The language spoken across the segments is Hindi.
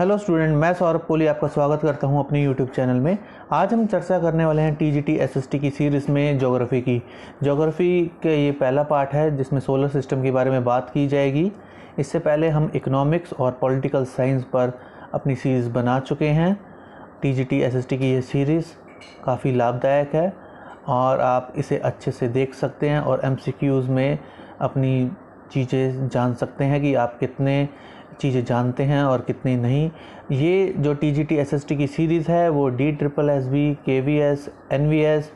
हेलो स्टूडेंट, मैं सौरभ कोहली आपका स्वागत करता हूं अपने यूट्यूब चैनल में। आज हम चर्चा करने वाले हैं टीजीटी एसएसटी की सीरीज़ में ज्योग्राफी की। ज्योग्राफी के ये पहला पार्ट है जिसमें सोलर सिस्टम के बारे में बात की जाएगी। इससे पहले हम इकोनॉमिक्स और पॉलिटिकल साइंस पर अपनी सीरीज़ बना चुके हैं। टीजीटी एसएसटी की ये सीरीज़ काफ़ी लाभदायक है और आप इसे अच्छे से देख सकते हैं और एमसीक्यूज़ में अपनी चीज़ें जान सकते हैं कि आप कितने चीज़ें जानते हैं और कितनी नहीं। ये जो टीजीटी एसएसटी की सीरीज़ है वो DSSB, KVS, NVS,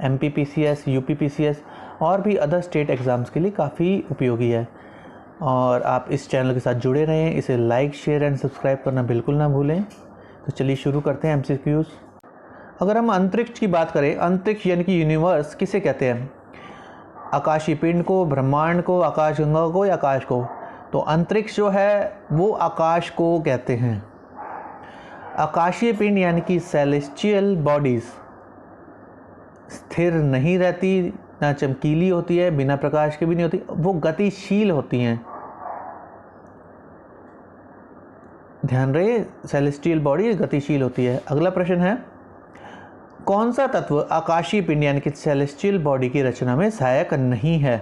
MPPCS, UPPCS और भी अदर स्टेट एग्ज़ाम्स के लिए काफ़ी उपयोगी है। और आप इस चैनल के साथ जुड़े रहें, इसे लाइक, शेयर एंड सब्सक्राइब करना बिल्कुल ना भूलें। तो चलिए शुरू करते हैं MCQs। अगर हम अंतरिक्ष की बात करें, अंतरिक्ष यानी कि यूनिवर्स किसे कहते हैं? आकाशीय पिंड को, ब्रह्मांड को, आकाशगंगा को या आकाश को? तो अंतरिक्ष जो है वो आकाश को कहते हैं। आकाशीय पिंड यानी कि सेलेस्टियल बॉडीज़ स्थिर नहीं रहती, ना चमकीली होती है, बिना प्रकाश के भी नहीं होती, वो गतिशील होती हैं। ध्यान रहे, सेलेस्टियल बॉडी गतिशील होती है। अगला प्रश्न है, कौन सा तत्व आकाशीय पिंड यानी कि सेलेस्टियल बॉडी की रचना में सहायक नहीं है?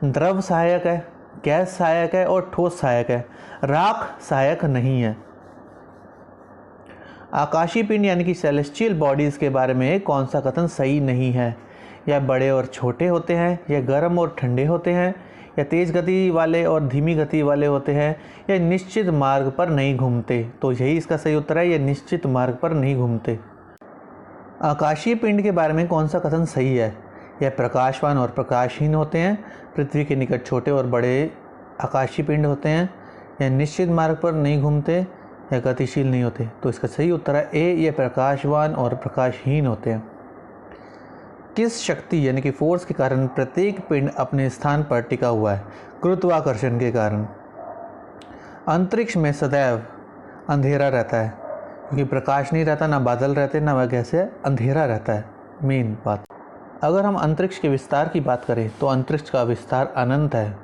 द्रव सहायक है, गैस सहायक है और ठोस सहायक है। राख सहायक नहीं है। आकाशीय पिंड यानी कि सेलेस्टियल बॉडीज़ के बारे में कौन सा कथन सही नहीं है? या बड़े और छोटे होते हैं, या गर्म और ठंडे होते हैं, या तेज़ गति वाले और धीमी गति वाले होते हैं, या निश्चित मार्ग पर नहीं घूमते? तो यही इसका सही उत्तर है, ये निश्चित मार्ग पर नहीं घूमते। आकाशीय पिंड के बारे में कौन सा कथन सही है? यह प्रकाशवान और प्रकाशहीन होते हैं, पृथ्वी के निकट छोटे और बड़े आकाशीय पिंड होते हैं, या निश्चित मार्ग पर नहीं घूमते, या गतिशील नहीं होते। तो इसका सही उत्तर है ए, ये प्रकाशवान और प्रकाशहीन होते हैं। किस शक्ति यानी कि फोर्स के कारण प्रत्येक पिंड अपने स्थान पर टिका हुआ है? गुरुत्वाकर्षण के कारण। अंतरिक्ष में सदैव अंधेरा रहता है क्योंकि प्रकाश नहीं रहता, ना बादल रहते, ना वह गैसें, अंधेरा रहता है मेन बात। अगर हम अंतरिक्ष के विस्तार की बात करें तो अंतरिक्ष का विस्तार अनंत है।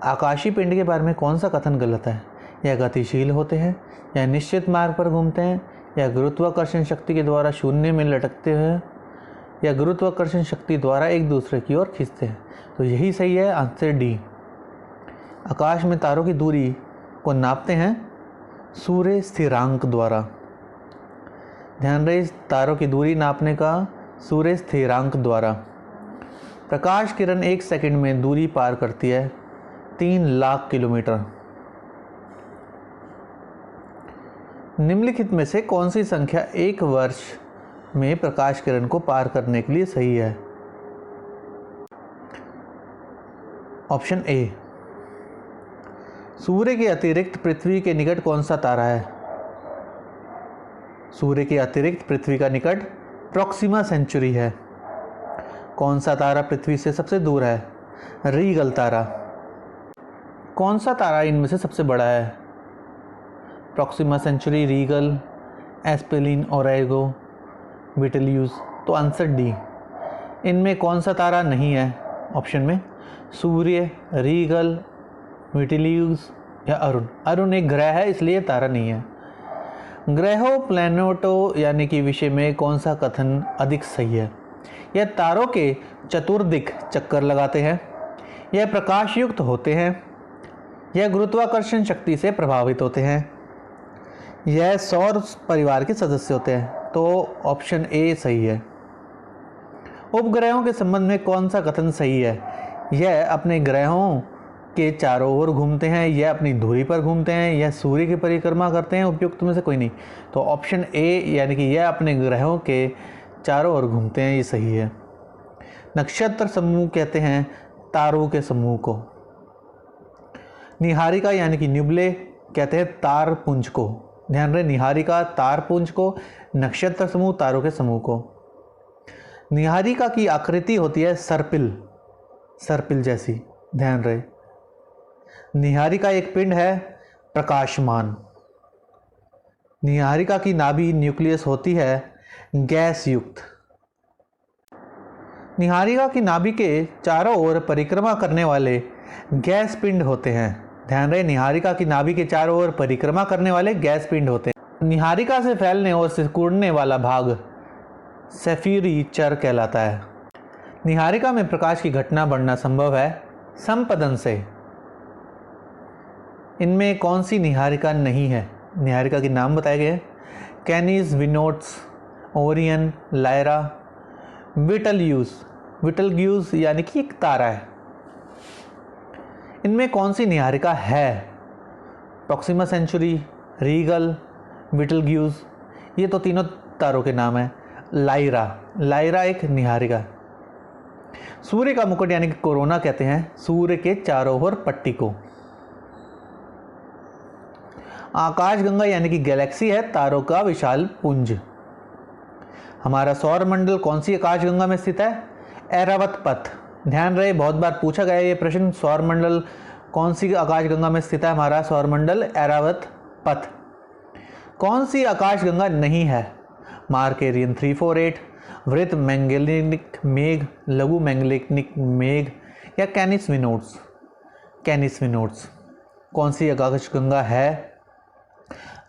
आकाशीय पिंड के बारे में कौन सा कथन गलत है? या गतिशील होते हैं, या निश्चित मार्ग पर घूमते हैं, या गुरुत्वाकर्षण शक्ति के द्वारा शून्य में लटकते हैं, या गुरुत्वाकर्षण शक्ति द्वारा एक दूसरे की ओर खींचते हैं? तो यही सही है, आंसर डी। आकाश में तारों की दूरी को नापते हैं सूर्य स्थिरांक द्वारा। ध्यान रहे, तारों की दूरी नापने का सूर्य स्थिरांक द्वारा। प्रकाश किरण 1 सेकंड में दूरी पार करती है 3 लाख किलोमीटर। निम्नलिखित में से कौन सी संख्या 1 वर्ष में प्रकाश किरण को पार करने के लिए सही है? Option A. सूर्य के अतिरिक्त पृथ्वी के निकट कौन सा तारा है? सूर्य के अतिरिक्त पृथ्वी का निकट प्रॉक्सिमा सेंचुरी है। कौन सा तारा पृथ्वी से सबसे दूर है? रीगल तारा। कौन सा तारा इनमें से सबसे बड़ा है? प्रॉक्सिमा सेंचुरी, रीगल, एस्पेलिन, ओरेगो, बेटेल्यूज। तो आंसर डी। इनमें कौन सा तारा नहीं है ऑप्शन में? सूर्य, रीगल, बेटेल्यूज या अरुण। अरुण एक ग्रह है इसलिए तारा नहीं है। ग्रहों, प्लैनेटों यानी कि विषय में कौन सा कथन अधिक सही है? यह तारों के चतुर्दिक चक्कर लगाते हैं, यह प्रकाश युक्त होते हैं, यह गुरुत्वाकर्षण शक्ति से प्रभावित होते हैं, यह सौर परिवार के सदस्य होते हैं। तो ऑप्शन ए सही है। उपग्रहों के संबंध में कौन सा कथन सही है? यह अपने ग्रहों के चारों ओर घूमते हैं, यह अपनी धुरी पर घूमते हैं, यह सूर्य की परिक्रमा करते हैं। उपयुक्त में से कोई नहीं। तो ऑप्शन ए यानी कि यह अपने ग्रहों के चारों ओर घूमते हैं, ये सही है। नक्षत्र समूह कहते हैं तारों के समूह को। निहारिका यानी कि न्यूबले कहते हैं तारपुंज को। ध्यान रहे, निहारिका तारपुंज को, नक्षत्र समूह तारों के समूह को। निहारिका की आकृति होती है सर्पिल, सर्पिल जैसी। ध्यान रहे, निहारिका एक पिंड है प्रकाशमान। निहारिका की नाभि न्यूक्लियस होती है गैस युक्त। निहारिका की नाभि के चारों ओर परिक्रमा करने वाले गैस पिंड होते हैं। ध्यान रहे, निहारिका की नाभि के चारों ओर परिक्रमा करने वाले गैस पिंड होते हैं। निहारिका से फैलने और सिकुड़ने वाला भाग सेफिरी चर कहलाता है। निहारिका में प्रकाश की घटना बढ़ना संभव है संपदन से। इनमें कौन सी निहारिका नहीं है? निहारिका के नाम बताए गए: कैनिस, विनोट्स, ओरियन, लायरा, विटलग्यूस। विटलग्यूस यानी कि एक तारा है। इनमें कौन सी निहारिका है? Proxima Centauri, Rigel, Betelgeuse. ये तो तीनों तारों के नाम हैं। लायरा, लायरा एक निहारिका। सूर्य का मुकुट यानी कि कोरोना कहते हैं सूर्य के चारों ओर पट्टी को। आकाशगंगा यानी कि गैलेक्सी है तारों का विशाल पुंज। हमारा सौर मंडल कौन सी आकाशगंगा में स्थित है? ऐरावत पथ। ध्यान रहे, बहुत बार पूछा गया ये प्रश्न, सौर मंडल कौन सी आकाशगंगा में स्थित है? हमारा सौर मंडल ऐरावत पथ। कौन सी आकाशगंगा नहीं है? मार्केरियन 348, वृत्त मैंगेलिनिक मेघ, लघु मैंगेलिनिक मेघ या कैनिस विनोट्स। कैनिस विनोट्स। कौन सी आकाशगंगा है?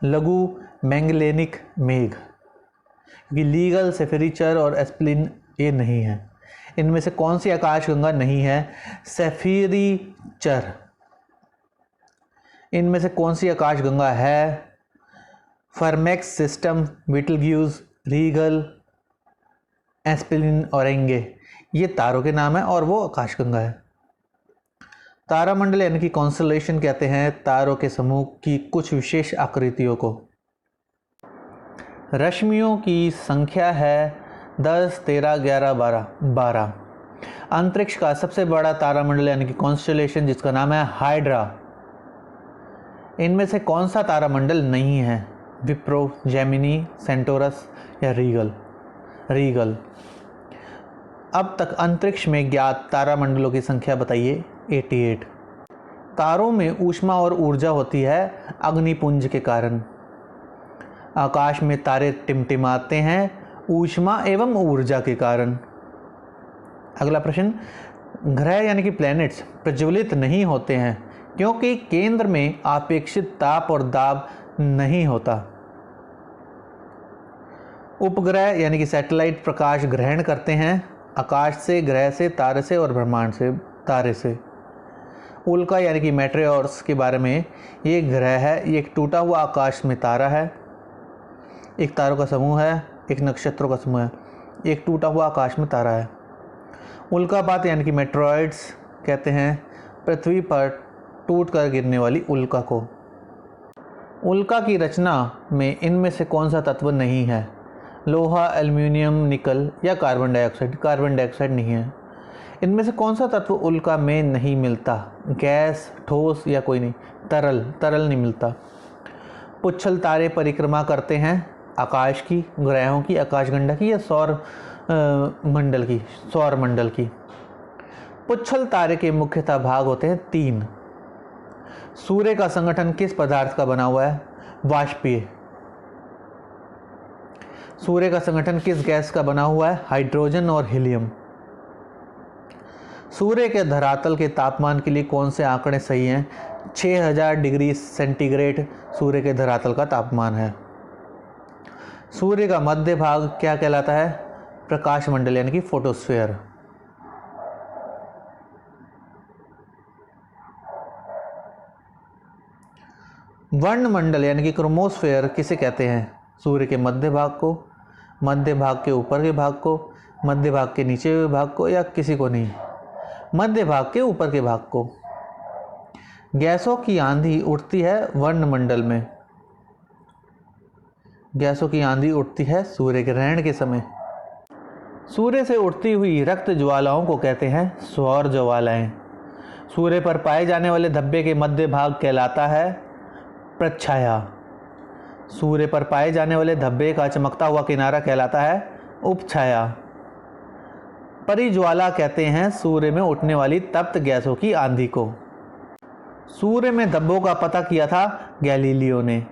लघु मैंगलेनिक मेघ। क्योंकि लीगल, सेफिरीचर और एस्प्लिन ये नहीं है। इनमें से कौन सी आकाशगंगा नहीं है? सेफिरीचर। इनमें से कौन सी आकाशगंगा है? फर्मेक्स सिस्टम, विटलग्यूस, रीगल, एस्प्लिन और एंगे। ये तारों के नाम है और वो आकाशगंगा है। तारामंडल यानी कि कॉन्स्टलेशन कहते हैं तारों के समूह की कुछ विशेष आकृतियों को। रश्मियों की संख्या है 10, 13, 11, 12। अंतरिक्ष का सबसे बड़ा तारामंडल यानी कि कॉन्स्टलेशन जिसका नाम है हाइड्रा। इनमें से कौन सा तारामंडल नहीं है? विप्रो, जेमिनी, सेंटोरस या रीगल। अब तक अंतरिक्ष में ज्ञात तारामंडलों की संख्या बताइए। 88। तारों में ऊष्मा और ऊर्जा होती है अग्निपुंज के कारण। आकाश में तारे टिमटिमाते हैं ऊष्मा एवं ऊर्जा के कारण। अगला प्रश्न, ग्रह यानी कि प्लैनेट्स प्रज्वलित नहीं होते हैं क्योंकि केंद्र में अपेक्षित ताप और दाब नहीं होता। उपग्रह यानी कि सैटेलाइट प्रकाश ग्रहण करते हैं आकाश से, ग्रह से, तारे से और ब्रह्मांड से, तारे से। उल्का यानी कि मेटेओर्स के बारे में, ये ग्रह है, ये एक टूटा हुआ आकाश में तारा है, एक तारों का समूह है, एक नक्षत्रों का समूह है, एक टूटा हुआ आकाश में तारा है। उल्कापात यानी कि मेटेरॉइड्स कहते हैं पृथ्वी पर टूट कर गिरने वाली उल्का को। उल्का की रचना में इनमें से कौन सा तत्व नहीं है? लोहा, एल्युमिनियम, निकल या कार्बन डाइऑक्साइड। कार्बन डाइऑक्साइड नहीं है। इनमें से कौन सा तत्व उल्का में नहीं मिलता? गैस, ठोस या कोई नहीं? तरल नहीं मिलता। पुच्छल तारे परिक्रमा करते हैं आकाश की, ग्रहों की, आकाशगंगा की या सौर मंडल की। पुच्छल तारे के मुख्यतः भाग होते हैं 3। सूर्य का संगठन किस पदार्थ का बना हुआ है? वाष्पीय। सूर्य का संगठन किस गैस का बना हुआ है? हाइड्रोजन और हीलियम। सूर्य के धरातल के तापमान के लिए कौन से आंकड़े सही हैं? 6000 डिग्री सेंटीग्रेड सूर्य के धरातल का तापमान है। सूर्य का मध्य भाग क्या कहलाता है? प्रकाश मंडल यानी कि फोटोस्फीयर। वर्णमंडल यानी कि क्रोमोस्फीयर किसे कहते हैं? सूर्य के मध्य भाग को, मध्य भाग के ऊपर के भाग को, मध्य भाग के नीचे हुए भाग को या किसी को नहीं? मध्य भाग के ऊपर के भाग को। गैसों की आंधी उठती है वर्णमंडल में। गैसों की आंधी उठती है सूर्य ग्रहण के समय। सूर्य से उठती हुई रक्त ज्वालाओं को कहते हैं सौर ज्वालाएं। सूर्य पर पाए जाने वाले धब्बे के मध्य भाग कहलाता है प्रच्छाया। सूर्य पर पाए जाने वाले धब्बे का चमकता हुआ किनारा कहलाता है उपछाया। परिज्वाला कहते हैं सूर्य में उठने वाली तप्त गैसों की आंधी को। सूर्य में धब्बों का पता किया था गैलीलियो ने।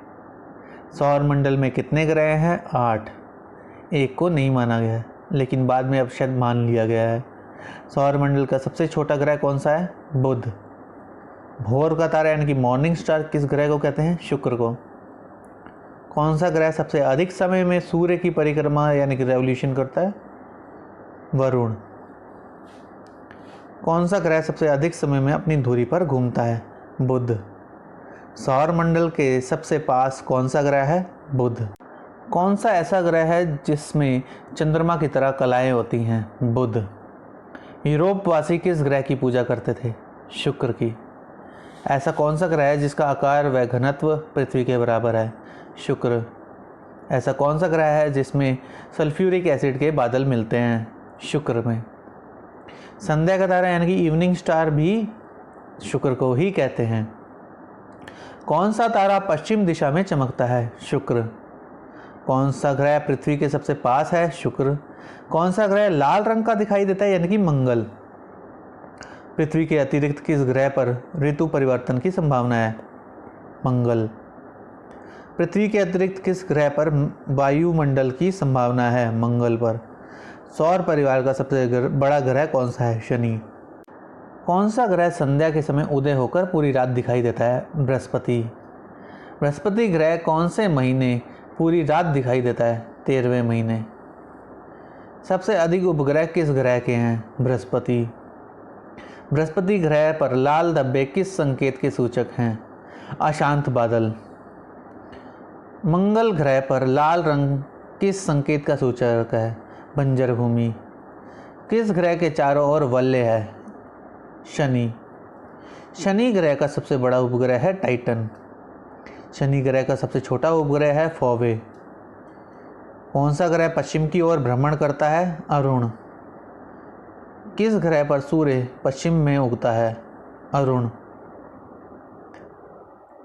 सौर मंडल में कितने ग्रह हैं? 8। एक को नहीं माना गया है लेकिन बाद में अब शायद मान लिया गया है। सौर मंडल का सबसे छोटा ग्रह कौन सा है? बुध। भोर का तारा यानी कि मॉर्निंग स्टार किस ग्रह को कहते हैं? शुक्र को। कौन सा ग्रह सबसे अधिक समय में सूर्य की परिक्रमा यानी कि रेवोल्यूशन करता है? वरुण। कौन सा ग्रह सबसे अधिक समय में अपनी धुरी पर घूमता है? बुध। सौर मंडल के सबसे पास कौन सा ग्रह है? बुध। कौन सा ऐसा ग्रह है जिसमें चंद्रमा की तरह कलाएं होती हैं? बुध। यूरोपवासी किस ग्रह की पूजा करते थे? शुक्र की। ऐसा कौन सा ग्रह है जिसका आकार व घनत्व पृथ्वी के बराबर है? शुक्र। ऐसा कौन सा ग्रह है जिसमें सल्फ्यूरिक एसिड के बादल मिलते हैं? शुक्र में। संध्या का तारा यानी कि इवनिंग स्टार भी शुक्र को ही कहते हैं। कौन सा तारा पश्चिम दिशा में चमकता है? शुक्र। कौन सा ग्रह पृथ्वी के सबसे पास है? शुक्र। कौन सा ग्रह लाल रंग का दिखाई देता है यानी कि मंगल? पृथ्वी के अतिरिक्त किस ग्रह पर ऋतु परिवर्तन की संभावना है? मंगल। पृथ्वी के अतिरिक्त किस ग्रह पर वायुमंडल की संभावना है? मंगल पर। सौर परिवार का सबसे बड़ा ग्रह कौन सा है? शनि। कौन सा ग्रह संध्या के समय उदय होकर पूरी रात दिखाई देता है? बृहस्पति। बृहस्पति ग्रह कौन से महीने पूरी रात दिखाई देता है? 13वें महीने। सबसे अधिक उपग्रह किस ग्रह के हैं? बृहस्पति। बृहस्पति ग्रह पर लाल धब्बे किस संकेत के सूचक हैं? अशांत बादल। मंगल ग्रह पर लाल रंग किस संकेत का सूचक है? बंजर भूमि। किस ग्रह के चारों ओर वलय है? शनि। शनि ग्रह का सबसे बड़ा उपग्रह है टाइटन। शनि ग्रह का सबसे छोटा उपग्रह है फॉवे। कौन सा ग्रह पश्चिम की ओर भ्रमण करता है? अरुण। किस ग्रह पर सूर्य पश्चिम में उगता है? अरुण।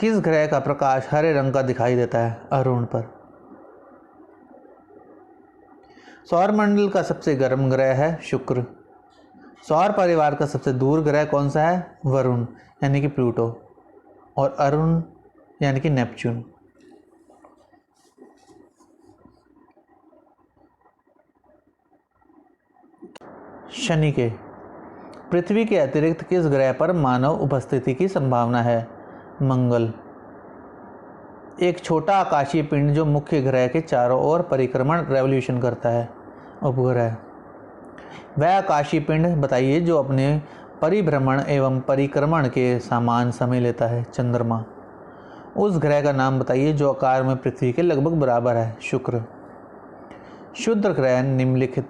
किस ग्रह का प्रकाश हरे रंग का दिखाई देता है? अरुण पर। सौर मंडल का सबसे गर्म ग्रह है शुक्र। सौर परिवार का सबसे दूर ग्रह कौन सा है? वरुण यानी कि प्लूटो और अरुण यानी कि नेपच्यून। शनि के पृथ्वी के अतिरिक्त किस ग्रह पर मानव उपस्थिति की संभावना है? मंगल। एक छोटा आकाशीय पिंड जो मुख्य ग्रह के चारों ओर परिक्रमण रेवोल्यूशन करता है? उपग्रह। वह आकाशीय पिंड बताइए जो अपने परिभ्रमण एवं परिक्रमण के समान समय लेता है? चंद्रमा। उस ग्रह का नाम बताइए जो आकार में पृथ्वी के लगभग बराबर है? शुक्र। क्षुद्र ग्रह निम्नलिखित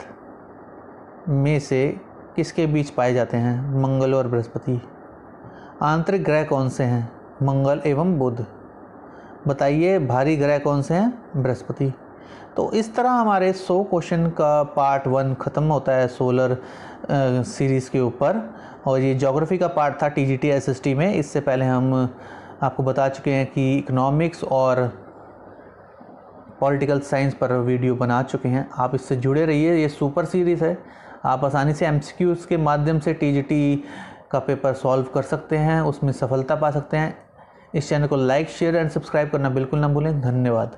में से किसके बीच पाए जाते हैं? मंगल और बृहस्पति। आंतरिक ग्रह कौन से हैं? मंगल एवं बुध। बताइए भारी ग्रह कौन से हैं? बृहस्पति। तो इस तरह हमारे 100 क्वेश्चन का पार्ट 1 ख़त्म होता है सोलर सीरीज़ के ऊपर। और ये ज्योग्राफी का पार्ट था TGT SST में। इससे पहले हम आपको बता चुके हैं कि इकोनॉमिक्स और पॉलिटिकल साइंस पर वीडियो बना चुके हैं। आप इससे जुड़े रहिए, ये सुपर सीरीज़ है। आप आसानी से MCQs के माध्यम से TGT का पेपर सॉल्व कर सकते हैं, उसमें सफलता पा सकते हैं। इस चैनल को लाइक, शेयर एंड सब्सक्राइब करना बिल्कुल ना भूलें। धन्यवाद।